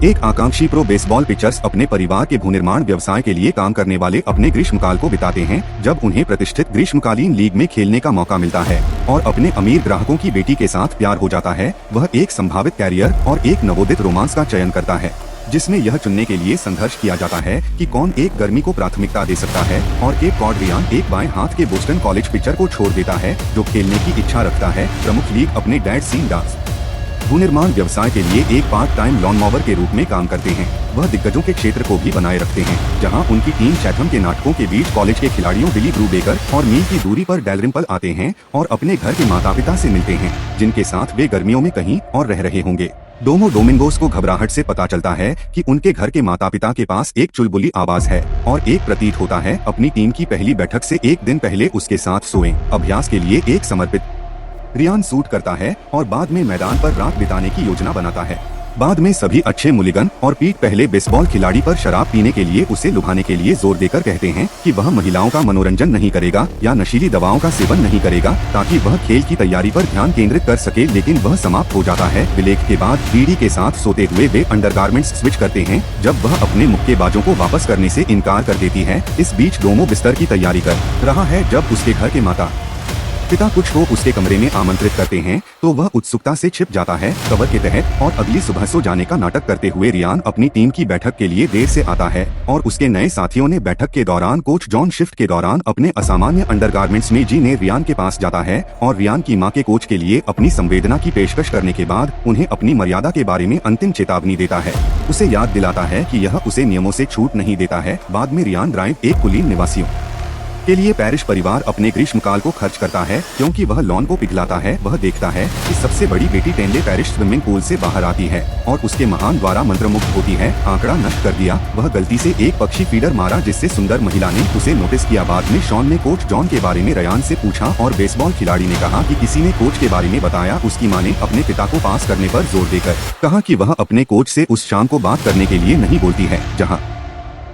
एक आकांक्षी pro baseball pictures अपने परिवार के भूनिर्माण व्यवसाय के लिए काम करने वाले अपने ग्रीष्मकाल को बिताते हैं, जब उन्हें प्रतिष्ठित ग्रीष्मकालीन लीग में खेलने का मौका मिलता है और अपने अमीर ग्राहकों की बेटी के साथ प्यार हो जाता है। वह एक संभावित कैरियर और एक नवोदित रोमांस का चयन करता है, जिसमें यह चुनने के लिए संघर्ष किया जाता है कि कौन एक गर्मी को प्राथमिकता दे सकता है और केप कॉड रियान एक बाएं हाथ के बोस्टन कॉलेज पिचर को छोड़ देता है जो खेलने की इच्छा रखता है। प्रमुख लीग अपने डैड सीन डांस भूनिर्माण व्यवसाय के लिए एक पार्ट टाइम लॉन मॉवर के रूप में काम करते हैं। वह दिग्गजों के क्षेत्र को भी बनाए रखते हैं, जहां उनकी टीम चैथम के नाटकों के बीच कॉलेज के खिलाड़ियों बिली ब्रूबेकर और मील की दूरी पर डैलरिम्पल आते हैं और अपने घर के माता पिता से मिलते हैं, जिनके साथ वे गर्मियों में कहीं और रह रहे होंगे। डोमो डोमिंगोस को घबराहट से पता चलता है कि उनके घर के माता पिता के पास एक चुलबुली आवाज है और एक प्रतीत होता है अपनी टीम की पहली बैठक से एक दिन पहले उसके साथ सोएं। अभ्यास के लिए एक समर्पित रियान सूट करता है और बाद में मैदान पर रात बिताने की योजना बनाता है। बाद में सभी अच्छे मुलिगन और पीट पहले बेसबॉल खिलाड़ी पर शराब पीने के लिए उसे लुभाने के लिए जोर देकर कहते हैं कि वह महिलाओं का मनोरंजन नहीं करेगा या नशीली दवाओं का सेवन नहीं करेगा ताकि वह खेल की तैयारी पर ध्यान केंद्रित कर सके, लेकिन वह समाप्त हो जाता है। विलेख के बाद बीडी के साथ सोते हुए वे अंडरगारमेंट्स स्विच करते हैं जब वह अपने मुक्केबाजों को वापस करने से इनकार कर देती है। इस बीच डोमो बिस्तर की तैयारी कर रहा है जब उसके घर के माता पिता कुछ को उसके कमरे में आमंत्रित करते हैं तो वह उत्सुकता से छिप जाता है कवर के तहत और अगली सुबह सो जाने का नाटक करते हुए रियान अपनी टीम की बैठक के लिए देर से आता है और उसके नए साथियों ने बैठक के दौरान कोच जॉन शिफ्ट के दौरान अपने असामान्य अंडरगारमेंट्स में जी ने रियान के पास जाता है और रियान की मां के कोच के लिए अपनी संवेदना की पेशकश करने के बाद उन्हें अपनी मर्यादा के बारे में अंतिम चेतावनी देता है। उसे याद दिलाता है कि यह उसे नियमों से छूट नहीं देता है। बाद में रियान ड्राइव एक कुलीन निवासियों के लिए पैरिश परिवार अपने ग्रीष्मकाल को खर्च करता है क्योंकि वह लॉन को पिघलाता है। वह देखता है कि सबसे बड़ी बेटी टेनले पैरिश स्विमिंग पूल से बाहर आती है और उसके महान द्वारा मंत्रमुग्ध होती है। आंकड़ा नष्ट कर दिया, वह गलती से एक पक्षी फीडर मारा जिससे सुंदर महिला ने उसे नोटिस किया। बाद में शॉन ने कोच जॉन के बारे में रयान से पूछा और बेसबॉल खिलाड़ी ने कहा कि किसी ने कोच के बारे में बताया। उसकी माँ ने अपने पिता को पास करने पर जोर देकर कहा कि वह अपने कोच से उस शाम को बात करने के लिए नहीं बोलती है जहाँ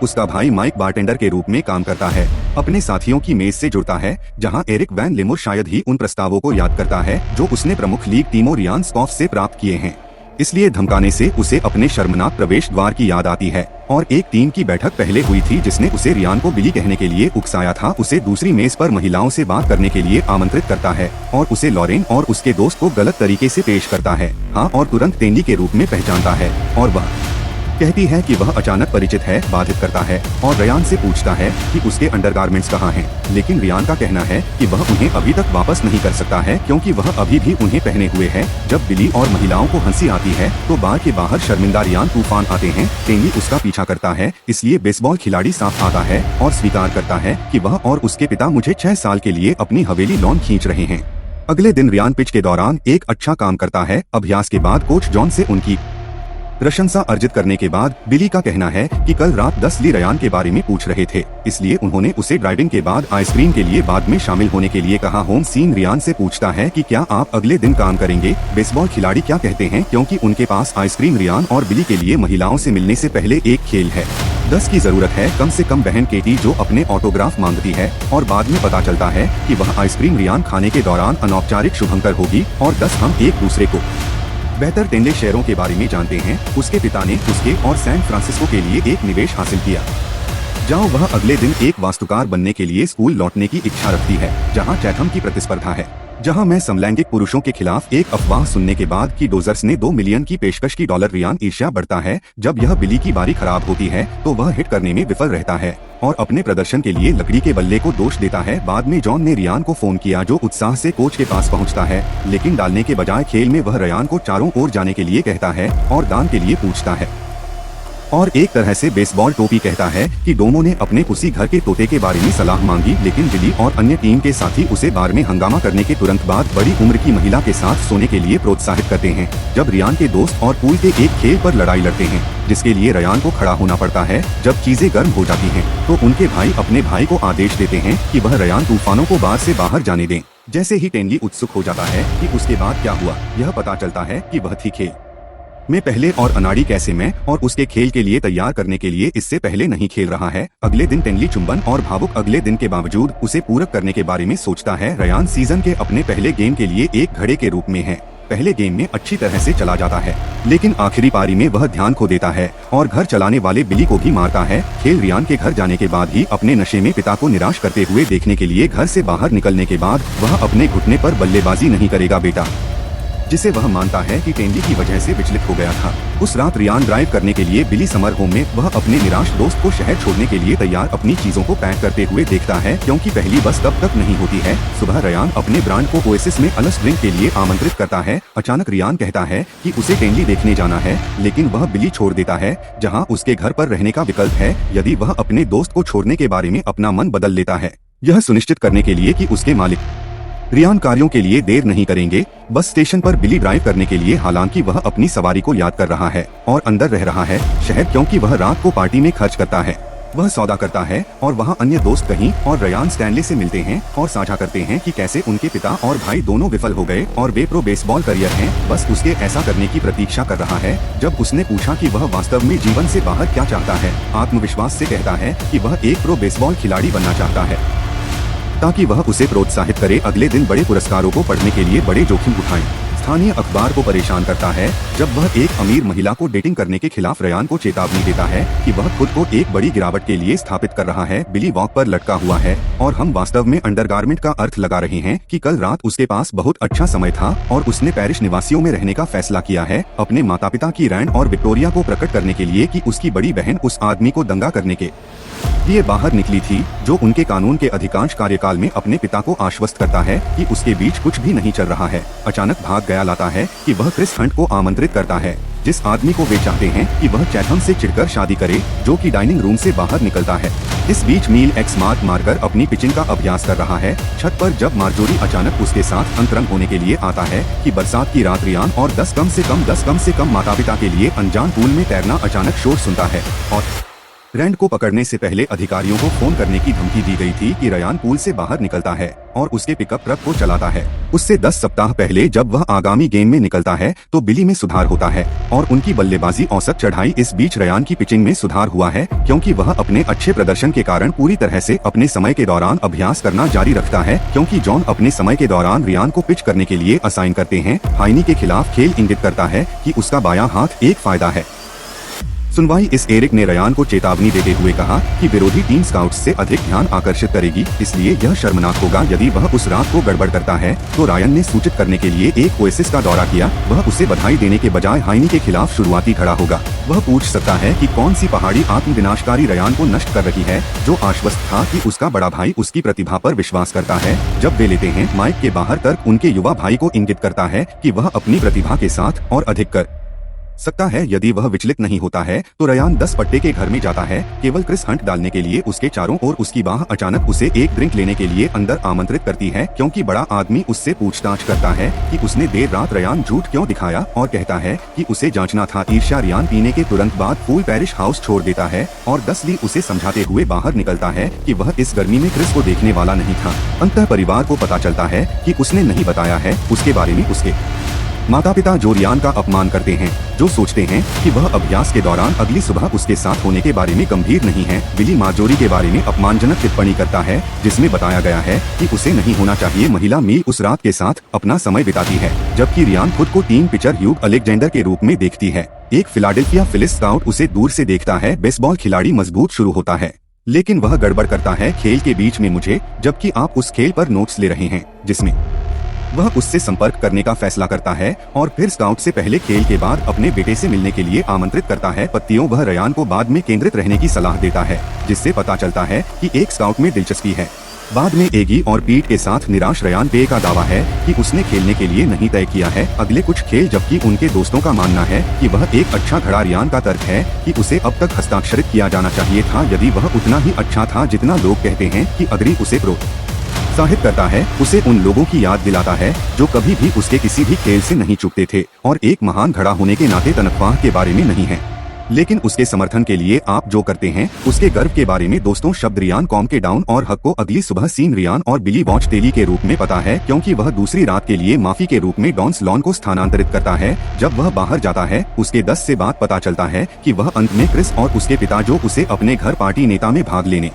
उसका भाई माइक बारटेंडर के रूप में काम करता है। अपने साथियों की मेज से जुड़ता है जहां एरिक वैन लिमुर शायद ही उन प्रस्तावों को याद करता है जो उसने प्रमुख लीग टीमों रियान स्कॉफ से प्राप्त किए हैं, इसलिए धमकाने से उसे अपने शर्मनाक प्रवेश द्वार की याद आती है। और एक टीम की बैठक पहले हुई थी जिसने उसे रियान को बिली कहने के लिए उकसाया था। उसे दूसरी मेज पर महिलाओं से बात करने के लिए आमंत्रित करता है और उसे लॉरेन और उसके दोस्त को गलत तरीके से पेश करता है हाँ और तुरंत टेंडी के रूप में पहचानता है और वह कहती है कि वह अचानक परिचित है। बाधित करता है और रियान से पूछता है कि उसके अंडरगारमेंट्स कहाँ हैं, लेकिन रियान का कहना है कि वह उन्हें अभी तक वापस नहीं कर सकता है क्योंकि वह अभी भी उन्हें पहने हुए है। जब बिली और महिलाओं को हंसी आती है तो बार के बाहर शर्मिंदा रियान तूफान आते हैं। टेंगी उसका पीछा करता है, इसलिए बेसबॉल खिलाड़ी साफ आता है और स्वीकार करता है कि वह और उसके पिता मुझे 6 साल के लिए अपनी हवेली लॉन खींच रहे हैं। अगले दिन रियान पिच के दौरान एक अच्छा काम करता है। अभ्यास के बाद कोच जॉन से उनकी प्रशंसा अर्जित करने के बाद बिली का कहना है कि कल रात 10 ली रयान के बारे में पूछ रहे थे, इसलिए उन्होंने उसे ड्राइविंग के बाद आइसक्रीम के लिए बाद में शामिल होने के लिए कहा। होम सीन रियान से पूछता है कि क्या आप अगले दिन काम करेंगे। बेसबॉल खिलाड़ी क्या कहते हैं क्योंकि उनके पास आइसक्रीम रियान और बिली के लिए महिलाओं से मिलने से पहले एक खेल है। 10 की जरूरत है कम से कम बहन केटी जो अपने ऑटोग्राफ मांगती है और बाद में पता चलता है कि वह आइसक्रीम रियान खाने के दौरान अनौपचारिक शुभंकर होगी। और 10 हम एक दूसरे को बेहतर टेंडे शेयरों के बारे में जानते हैं। उसके पिता ने उसके और सैन फ्रांसिस्को के लिए एक निवेश हासिल किया जहां वह अगले दिन एक वास्तुकार बनने के लिए स्कूल लौटने की इच्छा रखती है, जहां चैथम की प्रतिस्पर्धा है। जहां मैं समलैंगिक पुरुषों के खिलाफ एक अफवाह सुनने के बाद कि डोजर्स ने $2 मिलियन की पेशकश की डॉलर रियान ईर्ष्या बढ़ता है। जब यह बिली की बारी खराब होती है तो वह हिट करने में विफल रहता है और अपने प्रदर्शन के लिए लकड़ी के बल्ले को दोष देता है। बाद में जॉन ने रियान को फोन किया जो उत्साह से कोच के पास पहुंचता है, लेकिन डालने के बजाय खेल में वह रियान को चारों ओर जाने के लिए कहता है और दान के लिए पूछता है और एक तरह से बेसबॉल टोपी कहता है कि डोमो ने अपने उसी घर के तोते के बारे में सलाह मांगी, लेकिन बिली और अन्य टीम के साथी उसे बार में हंगामा करने के तुरंत बाद बड़ी उम्र की महिला के साथ सोने के लिए प्रोत्साहित करते हैं। जब रियान के दोस्त और पूल के एक खेल पर लड़ाई लड़ते हैं जिसके लिए रियान को खड़ा होना पड़ता है, जब चीजें गर्म हो जाती हैं तो उनके भाई अपने भाई को आदेश देते हैं कि वह रियान तूफानों को बार से बाहर जाने दें। जैसे ही टेनली उत्सुक हो जाता है कि उसके बाद क्या हुआ, यह पता चलता है कि वह थी खेल में पहले और अनाड़ी कैसे मैं और उसके खेल के लिए तैयार करने के लिए इससे पहले नहीं खेल रहा है। अगले दिन टेनली चुंबन और भावुक अगले दिन के बावजूद उसे पूरक करने के बारे में सोचता है। रियान सीजन के अपने पहले गेम के लिए एक घड़े के रूप में है पहले गेम में अच्छी तरह से चला जाता है, लेकिन आखिरी पारी में वह ध्यान खो देता है और घर चलाने वाले बिली को भी मारता है। खेल रियान के घर जाने के बाद ही अपने नशे में पिता को निराश करते हुए देखने के लिए घर से बाहर निकलने के बाद वह अपने घुटने पर बल्लेबाजी नहीं करेगा बेटा, जिसे वह मानता है कि टेंडी की वजह से विचलित हो गया था। उस रात रियान ड्राइव करने के लिए बिली समर होम में वह अपने निराश दोस्त को शहर छोड़ने के लिए तैयार अपनी चीजों को पैक करते हुए देखता है, क्योंकि पहली बस तब तक नहीं होती है। सुबह रियान अपने ब्रांड को ओएसिस में अलस ड्रिंक के लिए आमंत्रित करता है। अचानक रियान कहता है कि उसे टेंडी देखने जाना है, लेकिन वह बिली छोड़ देता है, जहाँ उसके घर पर रहने का विकल्प है यदि वह अपने दोस्त को छोड़ने के बारे में अपना मन बदल लेता है। यह सुनिश्चित करने के लिए कि उसके मालिक रियान कार्यों के लिए देर नहीं करेंगे, बस स्टेशन पर बिली ड्राइव करने के लिए, हालांकि वह अपनी सवारी को याद कर रहा है और अंदर रह रहा है शहर, क्योंकि वह रात को पार्टी में खर्च करता है। वह सौदा करता है और वहाँ अन्य दोस्त कहीं और रियान स्टैनले से मिलते हैं और साझा करते हैं कि कैसे उनके पिता और भाई दोनों विफल हो गए और वे प्रो बेसबॉल करियर हैं। बस उसके ऐसा करने की प्रतीक्षा कर रहा है। जब उसने पूछा कि वह वास्तव में जीवन से बाहर क्या चाहता है, आत्मविश्वास से कहता है कि वह एक प्रो बेसबॉल खिलाड़ी बनना चाहता है, ताकि वह उसे प्रोत्साहित करे अगले दिन बड़े पुरस्कारों को पढ़ने के लिए बड़े जोखिम उठाएं। स्थानीय अखबार को परेशान करता है जब वह एक अमीर महिला को डेटिंग करने के खिलाफ रियान को चेतावनी देता है कि वह खुद को एक बड़ी गिरावट के लिए स्थापित कर रहा है। बिली वॉक पर लटका हुआ है और हम वास्तव में अंडरगारमेंट का अर्थ लगा रहे हैं कि कल रात उसके पास बहुत अच्छा समय था और उसने पेरिश निवासियों में रहने का फैसला किया है, अपने माता पिता की रैंड और विक्टोरिया को प्रकट करने के लिए कि उसकी बड़ी बहन उस आदमी को दंगा करने के लिए बाहर निकली थी, जो उनके कानून के अधिकांश कार्यकाल में अपने पिता को आश्वस्त करता है कि उसके बीच कुछ भी नहीं चल रहा है। अचानक भाग गया लाता है कि वह क्रिस हंट को आमंत्रित करता है, जिस आदमी को वे चाहते हैं कि वह चैथम से चिढ़कर शादी करे, जो कि डाइनिंग रूम से बाहर निकलता है। इस बीच मील एक्स मार्क मारकर अपनी पिचिंग का अभ्यास कर रहा है छत पर, जब मार्जोरी अचानक उसके साथ अंतरंग होने के लिए आता है कि बरसात की रात रियान और 10 कम से कम माता पिता के लिए अनजान पूल में तैरना अचानक शोर सुनता है और रैंड को पकड़ने से पहले अधिकारियों को फोन करने की धमकी दी गई थी कि रियान पूल से बाहर निकलता है और उसके पिकअप ट्रक को चलाता है। उससे 10 सप्ताह पहले जब वह आगामी गेम में निकलता है तो बिली में सुधार होता है और उनकी बल्लेबाजी औसत चढ़ाई। इस बीच रियान की पिचिंग में सुधार हुआ है, क्योंकि वह अपने अच्छे प्रदर्शन के कारण पूरी तरह से अपने समय के दौरान अभ्यास करना जारी रखता है, क्योंकि जॉन अपने समय के दौरान रियान को पिच करने के लिए असाइन करते हैं। हाइनी के खिलाफ खेल इंगित करता है कि उसका बायां हाथ एक फायदा है। सुनवाई इस एरिक ने रियान को चेतावनी देते हुए कहा कि विरोधी टीम स्काउट्स से अधिक ध्यान आकर्षित करेगी, इसलिए यह शर्मनाक होगा यदि वह उस रात को गड़बड़ करता है। तो रायन ने सूचित करने के लिए एक ओएसिस का दौरा किया। वह उसे बधाई देने के बजाय हाइनी के खिलाफ शुरुआती खड़ा होगा। वह पूछ सकता है कि कौन सी पहाड़ी आत्मविनाशकारी रियान को नष्ट कर रही है, जो आश्वस्त था कि उसका बड़ा भाई उसकी प्रतिभा पर विश्वास करता है। जब वे लेते हैं माइक के बाहर तर्क उनके युवा भाई को इंगित करता है कि वह अपनी प्रतिभा के साथ और अधिक कर सकता है। यदि वह विचलित नहीं होता है तो रियान 10 पट्टे के घर में जाता है, केवल क्रिस हंट डालने के लिए उसके चारों ओर। उसकी बाह अचानक उसे एक ड्रिंक लेने के लिए अंदर आमंत्रित करती है, क्योंकि बड़ा आदमी उससे पूछताछ करता है कि उसने देर रात रियान झूठ क्यों दिखाया और कहता है कि उसे जांचना था। ईर्ष्या रियान पीने के तुरंत बाद फूल पेरिश हाउस छोड़ देता है और डसली उसे समझाते हुए बाहर निकलता है कि वह इस गर्मी में क्रिस को देखने वाला नहीं था। अंततः परिवार को पता चलता है कि उसने नहीं बताया है उसके बारे में उसके माता पिता, जो रियान का अपमान करते हैं, जो सोचते हैं कि वह अभ्यास के दौरान अगली सुबह उसके साथ होने के बारे में गंभीर नहीं है। बिली मार्जोरी के बारे में अपमानजनक टिप्पणी करता है, जिसमें बताया गया है कि उसे नहीं होना चाहिए। महिला मील उस रात के साथ अपना समय बिताती है, जबकि रियान खुद को टीम पिचर ह्यूग अलेक्जेंडर के रूप में देखती है। एक फिलाडेल्फिया फिलिस स्काउट उसे दूर से देखता है। बेसबॉल खिलाड़ी मजबूत शुरू होता है, लेकिन वह गड़बड़ करता है खेल के बीच में मुझे, जबकि आप उस खेल पर नोट्स ले रहे हैं जिसमें वह उससे संपर्क करने का फैसला करता है और फिर स्काउट से पहले खेल के बाद अपने बेटे से मिलने के लिए आमंत्रित करता है। पत्तियों वह रियान को बाद में केंद्रित रहने की सलाह देता है, जिससे पता चलता है कि एक स्काउट में दिलचस्पी है। बाद में एगी और पीट के साथ निराश रियान पे का दावा है कि उसने खेलने के लिए नहीं तय किया है अगले कुछ खेल, जबकि उनके दोस्तों का मानना है कि वह एक अच्छा खड़ा। रियान का तर्क है कि उसे अब तक हस्ताक्षरित किया जाना चाहिए था यदि वह उतना ही अच्छा था जितना लोग कहते हैं कि अग्री उसे प्रोत्साहित करता है। उसे उन लोगों की याद दिलाता है जो कभी भी उसके किसी भी खेल से नहीं चूकते थे और एक महान खड़ा होने के नाते तनख्वाह के बारे में नहीं है, लेकिन उसके समर्थन के लिए आप जो करते हैं उसके गर्व के बारे में। दोस्तों, शब्द रियान कॉम के डाउन और हक को अगली सुबह सीन रियान और बिली वॉच टेली के रूप में पता है, क्योंकि वह दूसरी रात के लिए माफी के रूप में डॉन्स लॉन को स्थानांतरित करता है। जब वह बाहर जाता है उसके 10 से बाद पता चलता है कि वह अंत में क्रिस और उसके पिता, जो उसे अपने घर पार्टी नेता में भाग लेने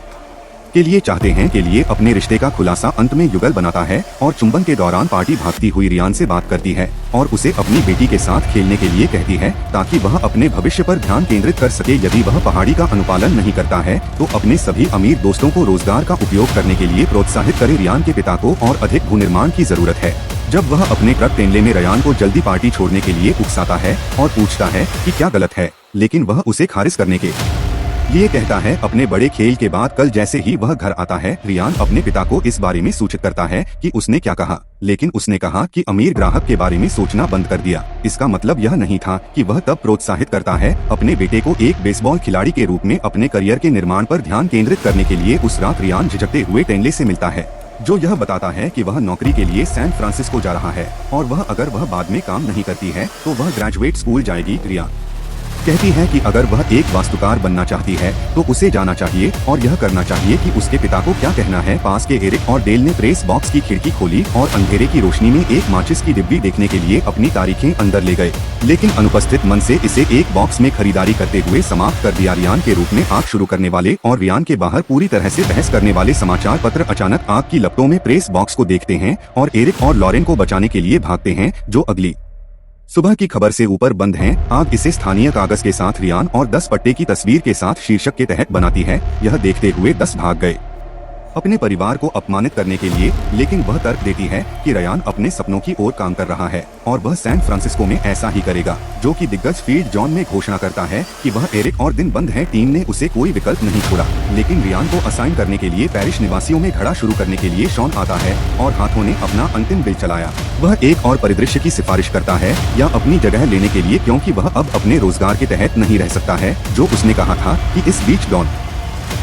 के लिए चाहते हैं के लिए अपने रिश्ते का खुलासा अंत में युगल बनाता है और चुंबन के दौरान पार्टी भागती हुई रियान से बात करती है और उसे अपनी बेटी के साथ खेलने के लिए कहती है ताकि वह अपने भविष्य पर ध्यान केंद्रित कर सके। यदि वह पहाड़ी का अनुपालन नहीं करता है तो अपने सभी अमीर दोस्तों को रोजगार का उपयोग करने के लिए प्रोत्साहित करे। रियान के पिता को और अधिक भूनिर्माण की जरूरत है। जब वह अपने ट्रक टेनले में रियान को जल्दी पार्टी छोड़ने के लिए उकसाता है और पूछता है कि क्या गलत है, लेकिन वह उसे खारिज करने के लिए कहता है। अपने बड़े खेल के बाद कल जैसे ही वह घर आता है, रियान अपने पिता को इस बारे में सूचित करता है कि उसने क्या कहा, लेकिन उसने कहा कि अमीर ग्राहक के बारे में सोचना बंद कर दिया। इसका मतलब यह नहीं था कि वह तब प्रोत्साहित करता है अपने बेटे को एक बेसबॉल खिलाड़ी के रूप में अपने करियर के निर्माण पर ध्यान केंद्रित करने के लिए। उस रात रियान झिझकते हुए टेनले से मिलता है, जो यह बताता है कि वह नौकरी के लिए सैन फ्रांसिस्को जा रहा है और वह अगर वह बाद में काम नहीं करती है तो वह ग्रेजुएट स्कूल जाएगी। रियान कहती है कि अगर वह एक वास्तुकार बनना चाहती है तो उसे जाना चाहिए और यह करना चाहिए कि उसके पिता को क्या कहना है। पास के एरिक और डेल ने प्रेस बॉक्स की खिड़की खोली और अंधेरे की रोशनी में एक माचिस की डिब्बी देखने के लिए अपनी तारीखें अंदर ले गए, लेकिन अनुपस्थित मन से इसे एक बॉक्स में खरीदारी करते हुए समाप्त कर दिया। रियान के रूप में आग शुरू करने वाले और रियान के बाहर पूरी तरह से बहस करने वाले समाचार पत्र अचानक आग की लपटों में प्रेस बॉक्स को देखते हैं और एरिक और लॉरेन को बचाने के लिए भागते हैं, जो अगली सुबह की खबर से ऊपर बंद हैं। आग इसे स्थानीय कागज के साथ रियान और 10 पट्टे की तस्वीर के साथ शीर्षक के तहत बनाती है। यह देखते हुए 10 भाग गए अपने परिवार को अपमानित करने के लिए, लेकिन वह तर्क देती है कि रियान अपने सपनों की ओर काम कर रहा है और वह सैन फ्रांसिस्को में ऐसा ही करेगा, जो कि दिग्गज फील्ड जॉन में घोषणा करता है कि वह एरिक और दिन बंद है। टीम ने उसे कोई विकल्प नहीं छोड़ा, लेकिन रियान को असाइन करने के लिए पेरिश निवासियों में घड़ा शुरू करने के लिए शॉन आता है और हाथों ने अपना अंतिम बिल चलाया। वह एक और परिदृश्य की सिफारिश करता है या अपनी जगह लेने के लिए, क्योंकि वह अब अपने रोजगार के तहत नहीं रह सकता है जो उसने कहा था कि इस बीच डॉन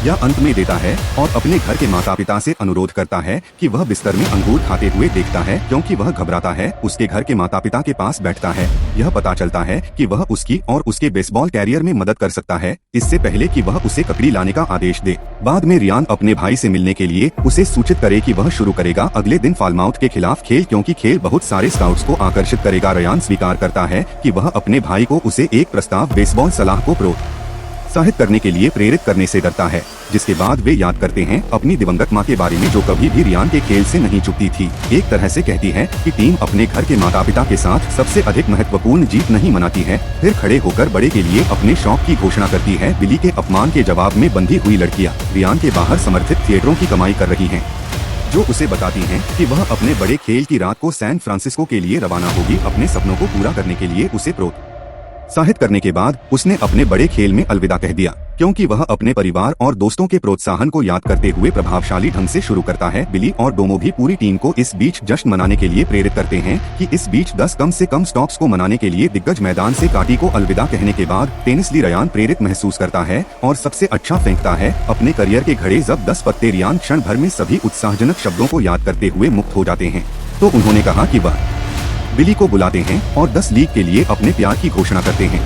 या अंत में देता है और अपने घर के माता पिता से अनुरोध करता है कि वह बिस्तर में अंगूर खाते हुए देखता है, क्योंकि वह घबराता है। उसके घर के माता पिता के पास बैठता है। यह पता चलता है कि वह उसकी और उसके बेसबॉल कैरियर में मदद कर सकता है, इससे पहले कि वह उसे ककड़ी लाने का आदेश दे। बाद में रियान अपने भाई से मिलने के लिए उसे सूचित करे कि वह शुरू करेगा अगले दिन फालमाउथ के खिलाफ खेल, क्योंकि खेल बहुत सारे स्काउट्स को आकर्षित करेगा। रियान स्वीकार करता है कि वह अपने भाई को उसे एक प्रस्ताव बेसबॉल सलाह को प्रोत्साहित करने के लिए प्रेरित करने से डरता है, जिसके बाद वे याद करते हैं अपनी दिवंगत मां के बारे में, जो कभी भी रियान के खेल से नहीं चुकती थी। एक तरह से कहती है कि टीम अपने घर के माता पिता के साथ सबसे अधिक महत्वपूर्ण जीत नहीं मनाती है। फिर खड़े होकर बड़े के लिए अपने शौक की घोषणा करती है। बिली के अपमान के जवाब में बंधी हुई लड़कियां रियान के बाहर समर्थित थिएटरों की कमाई कर रही हैं, जो उसे बताती हैं कि वह अपने बड़े खेल की रात को सैन फ्रांसिस्को के लिए रवाना होगी। अपने सपनों को पूरा करने के लिए उसे प्रोत्साहित करने के बाद उसने अपने बड़े खेल में अलविदा कह दिया, क्योंकि वह अपने परिवार और दोस्तों के प्रोत्साहन को याद करते हुए प्रभावशाली ढंग से शुरू करता है। बिली और डोमो भी पूरी टीम को इस बीच जश्न मनाने के लिए प्रेरित करते हैं कि इस बीच 10 कम से कम स्टॉक्स को मनाने के लिए दिग्गज मैदान से काटी को अलविदा कहने के बाद टेनिसली रियान प्रेरित महसूस करता है और सबसे अच्छा फेंकता है अपने करियर के घड़े। जब 10 पत्ते रियान क्षण भर में सभी उत्साहजनक शब्दों को याद करते हुए मुक्त हो जाते हैं, तो उन्होंने कहा कि वह बिली को बुलाते हैं और 10 लीग के लिए अपने प्यार की घोषणा करते हैं,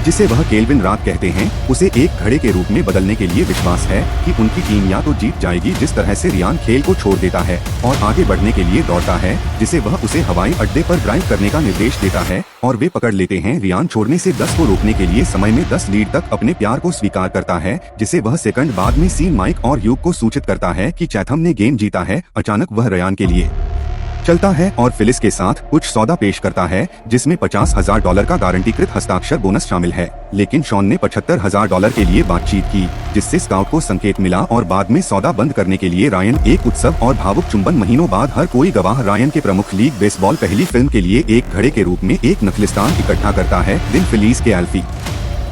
जिसे वह केल्विन रात कहते हैं। उसे एक घड़े के रूप में बदलने के लिए विश्वास है कि उनकी टीम या तो जीत जाएगी। जिस तरह से रियान खेल को छोड़ देता है और आगे बढ़ने के लिए दौड़ता है, जिसे वह उसे हवाई अड्डे पर ड्राइव करने का निर्देश देता है और वे पकड़ लेते हैं। रियान छोड़ने से 10 को रोकने के लिए समय में 10 लीड तक अपने प्यार को स्वीकार करता है, जिसे वह सेकंड बाद में सीन माइक और ह्यूग को सूचित करता है कि चैथम ने गेम जीता है। अचानक वह रियान के लिए चलता है और फिलिस के साथ कुछ सौदा पेश करता है, जिसमें $50,000 का गारंटीकृत हस्ताक्षर बोनस शामिल है। लेकिन शॉन ने $75,000 के लिए बातचीत की, जिससे स्काउट को संकेत मिला और बाद में सौदा बंद करने के लिए रायन एक उत्सव और भावुक चुंबन। महीनों बाद हर कोई गवाह रायन के प्रमुख लीग बेसबॉल पहली फिल्म के लिए एक घड़े के रूप में एक नखलिस्तान इकट्ठा करता है। दिन फिलीज के एल्फी